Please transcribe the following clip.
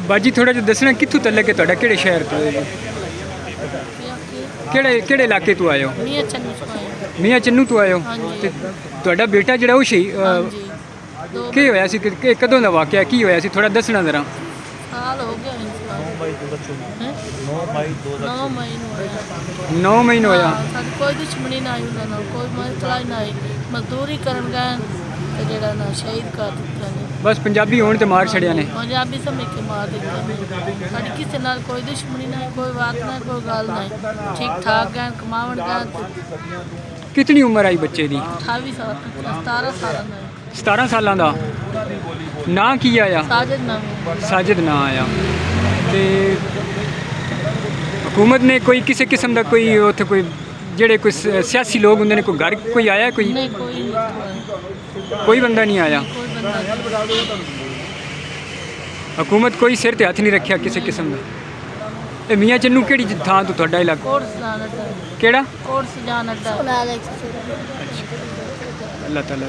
ਬਾਜੀ ਥੋੜਾ ਜਿਹਾ ਦੱਸਣਾ ਕਿੱਥੋਂ ਤੱਕ ਹੈ ਤੁਹਾਡਾ, ਕਿਹੜੇ ਸ਼ਹਿਰ ਤੋਂ ਹੈ? ਕਿਹੜੇ ਇਲਾਕੇ ਤੋਂ ਆਏ ਹੋ? ਮੀਆਂ ਚੰਨੂ ਤੋਂ ਆਏ। ਮੀਆਂ ਚੰਨੂ ਤੋਂ ਆਏ ਹੋ? ਹਾਂਜੀ। ਤੇ ਤੁਹਾਡਾ ਬੇਟਾ ਜਿਹੜਾ ਉਹ ਹਾਂਜੀ ਕੀ ਹੋਇਆ ਸੀ, ਕਦੋਂ ਦਾ ਵਾਕਿਆ, ਕੀ ਹੋਇਆ ਸੀ, ਥੋੜਾ ਦੱਸਣਾ ਜ਼ਰਾ। ਸਾਲ ਹੋ ਗਿਆ ਇਸ ਵਾਰ। 9 ਮਈ ਨੂੰ ਹੋਇਆ। 9 ਮਹੀਨੇ ਹੋਇਆ। ਸਾਡੀ ਕੋਈ ਦੁਸ਼ਮਣੀ ਨਾ ਆਈ ਉਹਨਾਂ ਨਾਲ, ਕੋਈ ਮਸਲਾ ਹੀ ਨਾ ਆਈ। ਮਜ਼ਦੂਰੀ ਕਰਨ ਗਏ ਤੇ ਜਿਹੜਾ ਨਾ ਸ਼ਹੀਦ ਕਰ ਦਿੱਤਾ ਨੇ। ਬਸ ਪੰਜਾਬੀ ਹੋਣ ਤੇ ਮਾਰ ਛੜਿਆ ਨੇ। ਪੰਜਾਬੀ ਸਮਝ ਕੇ ਮਾਰ ਦਿੱਤਾ ਨੇ। ਸਾਡੀ ਕਿਸੇ ਨਾਲ ਕੋਈ ਦੁਸ਼ਮਣੀ ਨਹੀਂ, ਕੋਈ ਬਾਤ ਨਹੀਂ, ਕੋਈ ਗੱਲ ਨਹੀਂ। ਠੀਕ ਠਾਕ ਗਏ, ਕਮਾਵਣ ਗਏ। ਕਿਤਨੀ ਉਮਰ ਆਈ ਬੱਚੇ ਦੀ? 28 ਸਾਲ 17 ਸਾਲਾਂ ਦਾ। 17 ਸਾਲਾਂ ਦਾ। ਨਾਂ ਕੀ ਆਇਆ? ਸਾਜਦ ਨਾਮ। ਸਾਜਦ ਨਾਂ ਆਇਆ। ਤੇ ਹਕੂਮਤ ਨੇ ਕੋਈ ਕਿਸੇ ਕਿਸਮ ਦਾ ਕੋਈ ਉੱਥੇ ਕੋਈ ਜਿਹੜੇ ਕੋਈ ਸਿਆਸੀ ਲੋਕ ਹੁੰਦੇ ਨੇ, ਕੋਈ ਘਰ ਕੋਈ ਆਇਆ? ਕੋਈ ਨਹੀਂ, ਕੋਈ ਨਹੀਂ। ਕੋਈ ਬੰਦਾ ਨਹੀਂ ਆਇਆ। ਕੋਈ ਬੰਦਾ ਨਹੀਂ। ਹਕੂਮਤ ਕੋਈ ਸਿਰ ਤੇ ਹੱਥ ਨਹੀਂ ਰੱਖਿਆ ਕਿਸੇ ਕਿਸਮ ਦਾ। ਇਹ ਮੀਆਂ ਚੰਨੂ ਕਿਹੜੀ ਥਾਂ ਤੋਂ ਤੁਹਾਡਾ ਇਲਾਕਾ? ਕੋਟ ਸਜਾਨ ਅੱਡਾ। ਕਿਹੜਾ? ਕੋਟ ਸਜਾਨ ਅੱਡਾ। ਅੱਲਾਹ ਤਾਲਾ